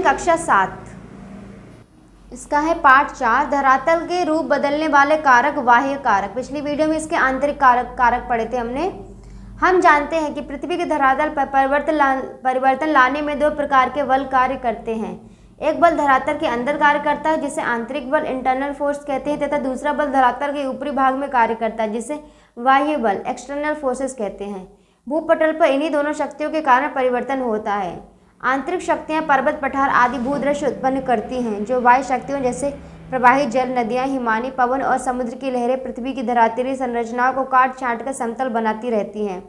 कक्षा 7 इसका है पार्ट 4, धरातल के रूप बदलने वाले कारक बाह्य कारक। पिछली वीडियो में इसके आंतरिक कारक पढ़े थे हमने। हम जानते हैं कि पृथ्वी के धरातल पर परिवर्तन लाने में दो प्रकार के बल कार्य करते हैं। एक बल धरातल के अंदर कार्य करता है जिसे आंतरिक बल इंटरनल फोर्स कहते हैं, तथा दूसरा बल धरातल के ऊपरी भाग में कार्य करता है जिसे बाह्य बल एक्सटर्नल फोर्सेस कहते हैं। भूपटल पर इन्हीं दोनों शक्तियों के कारण परिवर्तन होता है। आंतरिक शक्तियाँ पर्वत, पठार आदि भूदृश्य उत्पन्न करती हैं, जो बाह्य शक्तियों जैसे प्रवाहित जल, नदियाँ, हिमानी, पवन और समुद्र की लहरें पृथ्वी की धरातलीय संरचनाओं को काट छाँट कर समतल बनाती रहती हैं।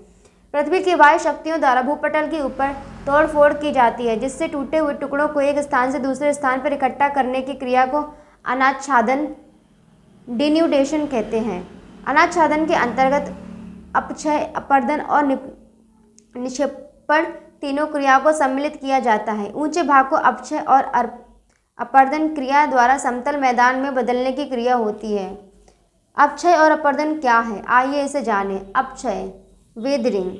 पृथ्वी की बाह्य शक्तियों द्वारा भूपटल के ऊपर तोड़ फोड़ की जाती है, जिससे टूटे हुए टुकड़ों को एक स्थान से दूसरे स्थान पर इकट्ठा करने की क्रिया को अनाच्छादन डिन्यूडेशन कहते हैं। अनाच्छादन के अंतर्गत अपक्षय, अपरदन और निक्षेपण तीनों क्रियाओं को सम्मिलित किया जाता है। ऊंचे भाग को अपक्षय और अपरदन क्रिया द्वारा समतल मैदान में बदलने की क्रिया होती है। अपक्षय और अपरदन क्या है, आइए इसे जानें। अपक्षय वेदरिंग,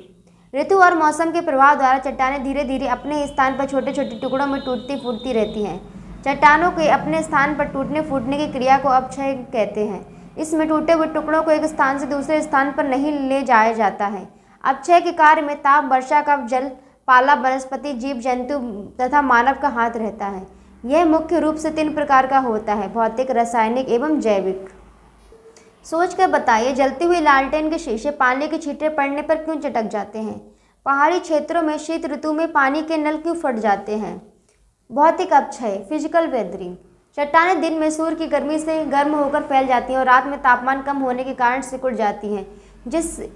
ऋतु और मौसम के प्रभाव द्वारा चट्टानें धीरे धीरे अपने स्थान पर छोटे छोटे टुकड़ों में टूटती फूटती रहती हैं। चट्टानों के अपने स्थान पर टूटने फूटने की क्रिया को अपक्षय कहते हैं। इसमें टूटे हुए टुकड़ों को एक स्थान से दूसरे स्थान पर नहीं ले जाया जाता है। अपक्षय के कार्य में ताप, वर्षा का जल, पाला, वनस्पति, जीव जंतु तथा मानव का हाथ रहता है। यह मुख्य रूप से 3 प्रकार का होता है, भौतिक, रासायनिक एवं जैविक। सोच कर बताइए, जलती हुई लालटेन के शीशे पानी के छींटे पड़ने पर क्यों चटक जाते हैं? पहाड़ी क्षेत्रों में शीत ऋतु में पानी के नल क्यों फट जाते हैं? भौतिक अपक्षय फिजिकल वेदरिंग, चट्टानें दिन में सूर्य की गर्मी से गर्म होकर फैल जाती हैं और रात में तापमान कम होने के कारण सिकुड़ जाती हैं,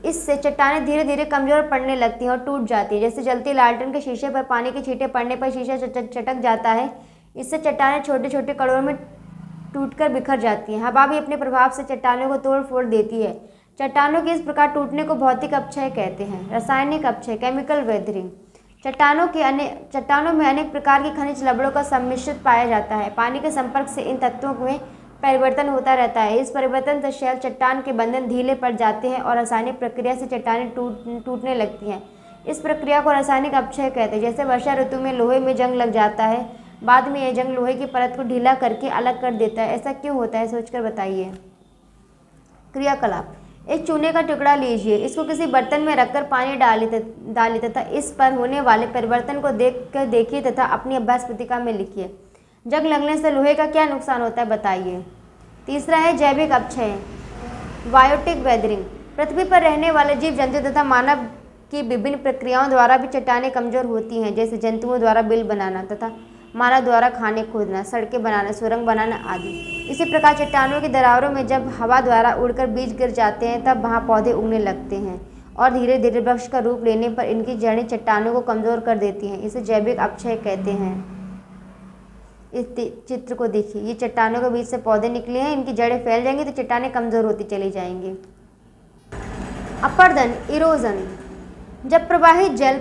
इससे चट्टानें धीरे धीरे कमजोर पड़ने लगती हैं और टूट जाती है। जैसे जलती लालटेन के शीशे पर पानी के छींटे पड़ने पर शीशा चटक जाता है, इससे चट्टानें छोटे छोटे कणों में टूटकर बिखर जाती हैं। हवा भी अपने प्रभाव से चट्टानों को तोड़ फोड़ देती है। चट्टानों के इस प्रकार टूटने को भौतिक अपक्षय कहते हैं। रासायनिक अपक्षय केमिकल वेदरिंग, चट्टानों में अनेक प्रकार के खनिज लवणों का सम्मिश्रित पाया जाता है। पानी के संपर्क से इन तत्वों में परिवर्तन होता रहता है। इस परिवर्तन से शैल चट्टान के बंधन ढीले पड़ जाते हैं और रासायनिक प्रक्रिया से चट्टानें टूटने लगती हैं। इस प्रक्रिया को रासायनिक अपक्षय कहते हैं। जैसे वर्षा ऋतु में लोहे में जंग लग जाता है, बाद में यह जंग लोहे की परत को ढीला करके अलग कर देता है। ऐसा क्यों होता है, सोचकर बताइए। क्रियाकलाप, एक चूने का टुकड़ा लीजिए, इसको किसी बर्तन में रखकर पानी डालिए तथा इस पर होने वाले परिवर्तन को देखिए तथा अपनी अभ्यास पुस्तिका में लिखिए। जंग लगने से लोहे का क्या नुकसान होता है, बताइए। तीसरा है जैविक अपक्षय बायोटिक वेदरिंग, पृथ्वी पर रहने वाले जीव जंतु तथा मानव की विभिन्न प्रक्रियाओं द्वारा भी चट्टानें कमजोर होती हैं, जैसे जंतुओं द्वारा बिल बनाना तथा मानव द्वारा खाने खोदना, सड़कें बनाना, सुरंग बनाना आदि। इसी प्रकार चट्टानों की दरारों में जब हवा द्वारा उड़कर बीज गिर जाते हैं तब वहाँ पौधे उगने लगते हैं और धीरे धीरे वृक्ष का रूप लेने पर इनकी जड़ें चट्टानों को कमजोर कर देती हैं। इसे जैविक अपक्षय कहते हैं। इस चित्र को देखिए, ये चट्टानों के बीच से पौधे निकले हैं, इनकी जड़ें फैल जाएंगी तो चट्टानें कमजोर होती चली जाएंगी। अपरदन इरोजन, जब प्रवाहित जल,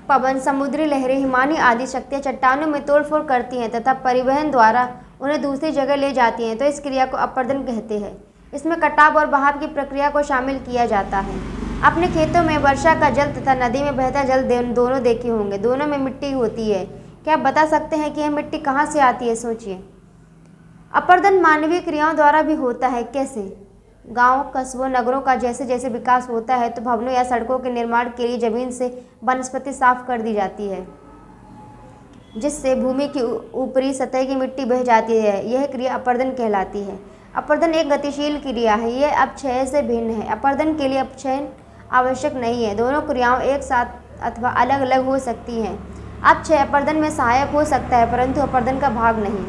पवन, समुद्री लहरें, हिमानी आदि शक्तियाँ चट्टानों में तोड़फोड़ करती हैं तथा परिवहन द्वारा उन्हें दूसरी जगह ले जाती हैं तो इस क्रिया को अपरदन कहते हैं। इसमें कटाव और बहाव की प्रक्रिया को शामिल किया जाता है। अपने खेतों में वर्षा का जल तथा नदी में बहता जल दोनों देखे होंगे, दोनों में मिट्टी होती है। क्या आप बता सकते हैं कि यह मिट्टी कहाँ से आती है, सोचिए। अपरदन मानवीय क्रियाओं द्वारा भी होता है। कैसे? गांव, कस्बों, नगरों का जैसे जैसे विकास होता है तो भवनों या सड़कों के निर्माण के लिए जमीन से वनस्पति साफ कर दी जाती है, जिससे भूमि की ऊपरी सतह की मिट्टी बह जाती है। यह क्रिया अपरदन कहलाती है। अपरदन एक गतिशील क्रिया है, यह अपक्षय से भिन्न है। अपरदन के लिए अपक्षय आवश्यक नहीं है, दोनों क्रियाओं एक साथ अथवा अलग अलग हो सकती हैं। अपक्षय अपरदन में सहायक हो सकता है परंतु अपरदन का भाग नहीं।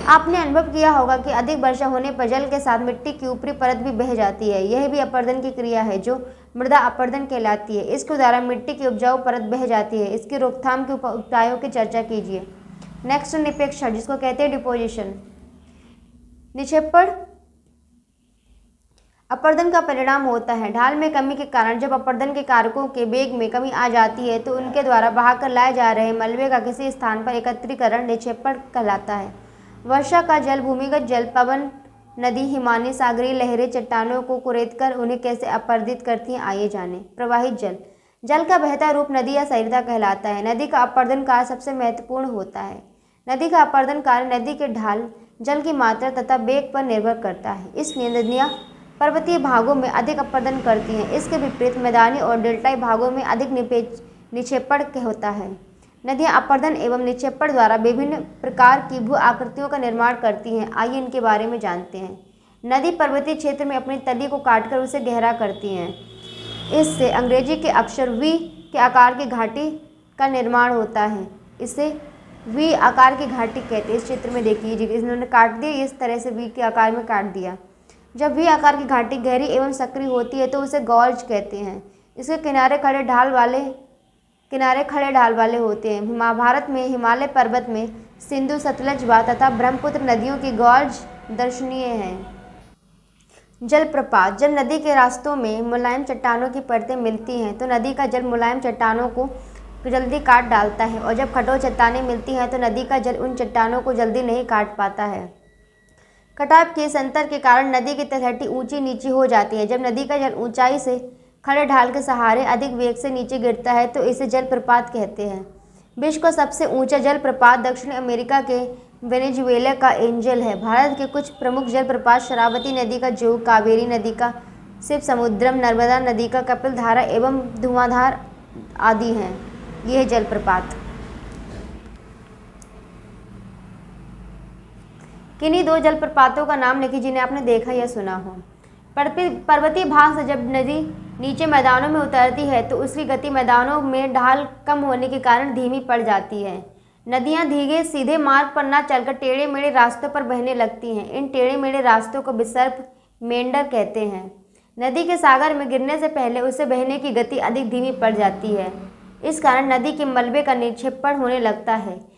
आपने अनुभव किया होगा कि अधिक वर्षा होने पर जल के साथ मिट्टी की ऊपरी परत भी बह जाती है। यह भी अपरदन की क्रिया है जो मृदा अपरदन कहलाती है। इसके द्वारा मिट्टी की उपजाऊ परत बह जाती है। इसकी रोकथाम के उपायों की चर्चा कीजिए। नेक्स्ट, निपेक्षण, जिसको कहते हैं डिपोजिशन, निक्षेपण। अपरदन का परिणाम होता है। ढाल में कमी के कारण जब अपरदन के कारकों के वेग में कमी आ जाती है तो उनके द्वारा बहाकर लाए जा रहे मलबे का किसी स्थान पर एकत्रीकरण निक्षेपण कहलाता है। वर्षा का जल, भूमिगत जल, पवन, नदी, हिमानी, सागरीय लहरें चट्टानों को कुरेदकर उन्हें कैसे अपरदित करती हैं, आइए जानें। प्रवाहित जल। जल का बहता रूप नदी या सरिता कहलाता है। नदी का अपरदन कार्य सबसे महत्वपूर्ण होता है। नदी का अपरदन कार्य नदी के ढाल, जल की मात्रा तथा वेग पर निर्भर करता है। इसलिए नदियाँ पर्वतीय भागों में अधिक अपरदन करती हैं। इसके विपरीत मैदानी और डेल्टाई भागों में अधिक निक्षेपण होता है। नदियाँ अपरदन एवं निक्षेपण द्वारा विभिन्न प्रकार की भू आकृतियों का निर्माण करती हैं। आइए इनके बारे में जानते हैं। नदी पर्वतीय क्षेत्र में अपनी तली को काटकर उसे गहरा करती हैं। इससे अंग्रेजी के अक्षर वी के आकार की घाटी का निर्माण होता है। इसे वी आकार की घाटी कहते हैं। इस चित्र में देखिए, इन्होंने काट दिया, इस तरह से वी के आकार में काट दिया। जब वी आकार की घाटी गहरी एवं सक्रिय होती है तो उसे गॉर्ज कहते हैं। इसके किनारे खड़े ढाल वाले होते हैं। महाभारत में हिमालय पर्वत में सिंधु, सतलज तथा ब्रह्मपुत्र नदियों की गॉर्ज दर्शनीय हैं। जलप्रपात। जब नदी के रास्तों में मुलायम चट्टानों की परतें मिलती हैं तो नदी का जल मुलायम चट्टानों को जल्दी काट डालता है, और जब कठोर चट्टानें मिलती हैं तो नदी का जल उन चट्टानों को जल्दी नहीं काट पाता है। कटाव के इस अंतर के कारण नदी की तलहटी ऊंची नीची हो जाती है। जब नदी का जल ऊंचाई से खड़े ढाल के सहारे अधिक वेग से नीचे गिरता है तो इसे जलप्रपात कहते हैं। विश्व का सबसे ऊंचा जलप्रपात दक्षिण अमेरिका के वेनेजुएला का एंजल है। भारत के कुछ प्रमुख जलप्रपात शरावती नदी का जोग, कावेरी नदी का शिवसमुद्रम, नर्मदा नदी का कपिलधारा एवं धुआंधार आदि हैं। ये है जलप्रपात। किन्हीं दो जलप्रपातों का नाम लिखिए जिन्हें आपने देखा या सुना हो। पर्वतीय भाग से जब नदी नीचे मैदानों में उतरती है तो उसकी गति मैदानों में ढाल कम होने के कारण धीमी पड़ जाती है। नदियाँ धीरे सीधे मार्ग पर न चलकर टेढ़े मेढ़े रास्तों पर बहने लगती हैं। इन टेढ़े मेढ़े रास्तों को विसर्प, मेंढर कहते हैं। नदी के सागर में गिरने से पहले उसे बहने की गति अधिक धीमी पड़ जाती है। इस कारण नदी के मलबे का निक्षेपण होने लगता है,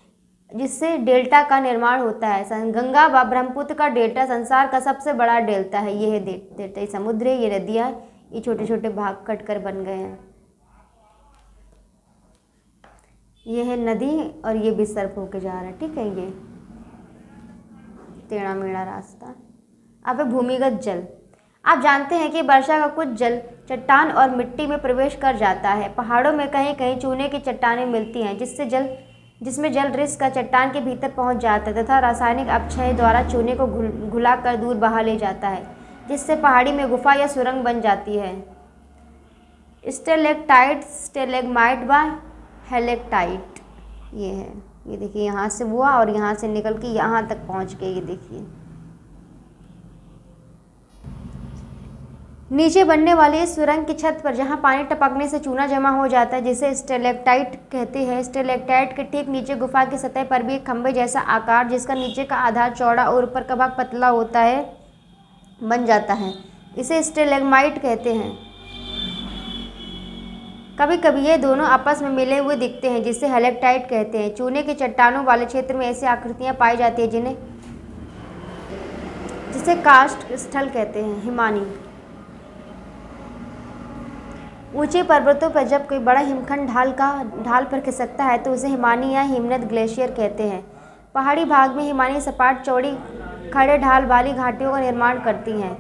जिससे डेल्टा का निर्माण होता है। गंगा व ब्रह्मपुत्र का डेल्टा संसार का सबसे बड़ा डेल्टा है। ये है डेल्टा, ये समुद्र है, ये नदियाँ, ये छोटे छोटे भाग कटकर बन गए हैं। ये है नदी और ये विसर्प होके जा रहा है, ठीक है। ये टेढ़ा मेढ़ा रास्ता। अब है भूमिगत जल। आप जानते हैं कि वर्षा का कुछ जल चट्टान और मिट्टी में प्रवेश कर जाता है। पहाड़ों में कहीं कहीं चूने की चट्टानें मिलती हैं जिसमें जल रिस का चट्टान के भीतर पहुंच जाता है तथा रासायनिक अपक्षय द्वारा चूने को घुलाकर दूर बहा ले जाता है, जिससे पहाड़ी में गुफा या सुरंग बन जाती है। स्टेलेक्टाइट, स्टेलेग्माइट व हेलेक्टाइट। ये है, ये देखिए, यहाँ से हुआ और यहाँ से निकल के यहाँ तक पहुँच गए। ये देखिए, नीचे बनने वाली इस सुरंग की छत पर जहाँ पानी टपकने से चूना जमा हो जाता है, जिसे स्टेलेक्टाइट कहते हैं। स्टेलेक्टाइट के ठीक नीचे गुफा की सतह पर भी एक खंभे जैसा आकार, जिसका नीचे का आधार चौड़ा और ऊपर का भाग पतला होता है, बन जाता है। इसे स्टेलेग्माइट कहते हैं। कभी कभी ये दोनों आपस में मिले हुए दिखते हैं, जिसे हेलेक्टाइट कहते हैं। चूने की चट्टानों वाले क्षेत्र में ऐसी आकृतियाँ पाई जाती है जिसे कास्ट स्थल कहते हैं। हिमानी। ऊंचे पर्वतों पर जब कोई बड़ा हिमखंड ढाल पर खिसकता है तो उसे हिमानी या हिमनद ग्लेशियर कहते हैं। पहाड़ी भाग में हिमानी सपाट चौड़ी खड़े ढाल वाली घाटियों का निर्माण करती हैं।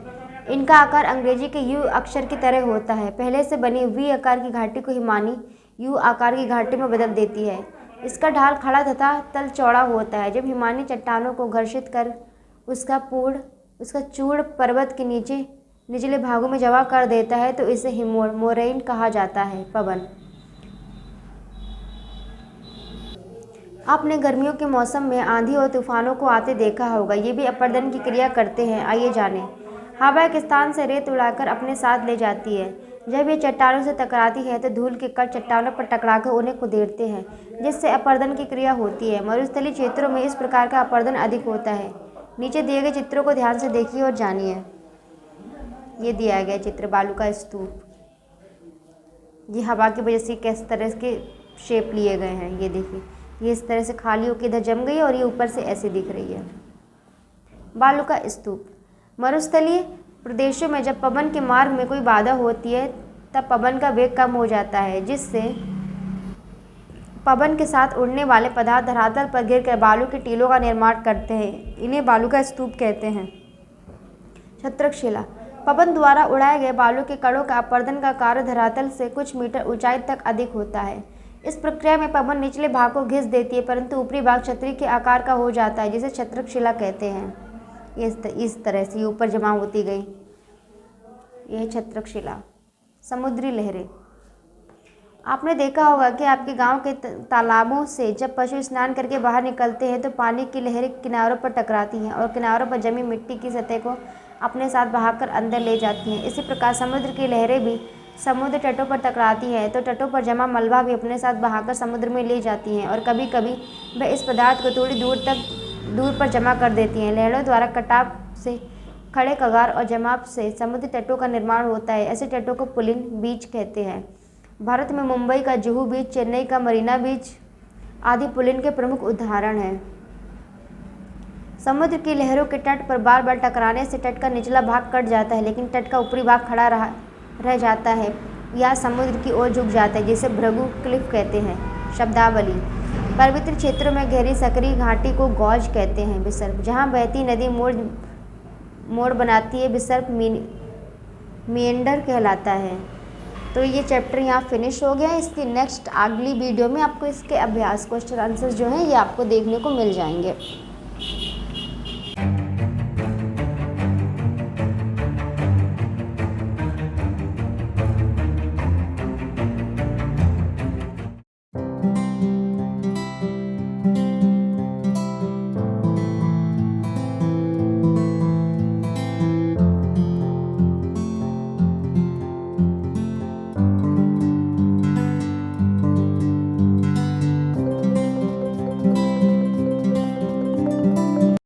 इनका आकार अंग्रेजी के यू अक्षर की तरह होता है। पहले से बनी वी आकार की घाटी को हिमानी यू आकार की घाटी में बदल देती है। इसका ढाल खड़ा तथा तल चौड़ा होता है। जब हिमानी चट्टानों को घर्षित कर उसका चूड़ पर्वत के निचले भागों में जमा कर देता है तो इसे मोरैन कहा जाता है। पवन। आपने गर्मियों के मौसम में आंधी और तूफानों को आते देखा होगा। ये भी अपरदन की क्रिया करते हैं। आइए जानें। हवा एक स्थान से रेत उड़ाकर अपने साथ ले जाती है। जब ये चट्टानों से टकराती है तो धूल के कण चट्टानों पर टकराकर उन्हें कुचलते हैं, जिससे अपरदन की क्रिया होती है। मरुस्थलीय क्षेत्रों में इस प्रकार का अपरदन अधिक होता है। नीचे दिए गए चित्रों को ध्यान से देखिए और जानिए। ये दिया गया चित्र बालू का स्तूप। ये हवा की वजह से किस तरह के शेप लिए गए हैं। ये देखिए, ये इस तरह से खाली होकर इधर जम गई और ये ऊपर से ऐसे दिख रही है। बालू का स्तूप। मरुस्थलीय प्रदेशों में जब पवन के मार्ग में कोई बाधा होती है तब पवन का वेग कम हो जाता है, जिससे पवन के साथ उड़ने वाले पदार्थ धरातल पर गिरकर बालू के टीलों का निर्माण करते हैं। इन्हें बालू का स्तूप कहते हैं। छत्रकशिला। पवन द्वारा उड़ाए गए बालू के कणों का अपरदन का कार्य धरातल से कुछ मीटर ऊंचाई तक अधिक होता है। इस प्रक्रिया में पवन निचले भाग को घिस देती है, परंतु ऊपरी भाग छतरी के आकार का हो जाता है, जिसे छत्रकशिला कहते हैं। इस तरह से ऊपर जमा होती गई, यह छत्रकशिला। समुद्री लहरें। आपने देखा होगा कि आपके गांव के तालाबों से जब पशु स्नान करके बाहर निकलते हैं तो पानी की लहरें किनारों पर टकराती हैं और किनारों पर जमी मिट्टी की सतह को अपने साथ बहाकर अंदर ले जाती हैं। इसी प्रकार समुद्र की लहरें भी समुद्र तटों पर टकराती हैं तो तटों पर जमा मलबा भी अपने साथ बहाकर समुद्र में ले जाती हैं और कभी कभी वह इस पदार्थ को थोड़ी दूर पर जमा कर देती हैं। लहरों द्वारा कटाव से खड़े कगार और जमाव से समुद्री तटों का निर्माण होता है। ऐसे तटों को पुलिन बीच कहते हैं। भारत में मुंबई का जुहू बीच, चेन्नई का मरीना बीच आदि पुलिन के प्रमुख उदाहरण हैं। समुद्र की लहरों के तट पर बार बार टकराने से तट का निचला भाग कट जाता है, लेकिन तट का ऊपरी भाग खड़ा रह जाता है या समुद्र की ओर झुक जाता है, जिसे भृगु क्लिफ कहते हैं। शब्दावली। पर्वतीय क्षेत्रों में गहरी सकरी घाटी को गॉज कहते हैं। विसर्ग। जहाँ बहती नदी मोड़ बनाती है, विसर्ग मिएंडर कहलाता है। तो ये चैप्टर यहाँ फिनिश हो गया है। इसकी नेक्स्ट अगली वीडियो में आपको इसके अभ्यास क्वेश्चन आंसर्स जो हैं ये आपको देखने को मिल जाएंगे।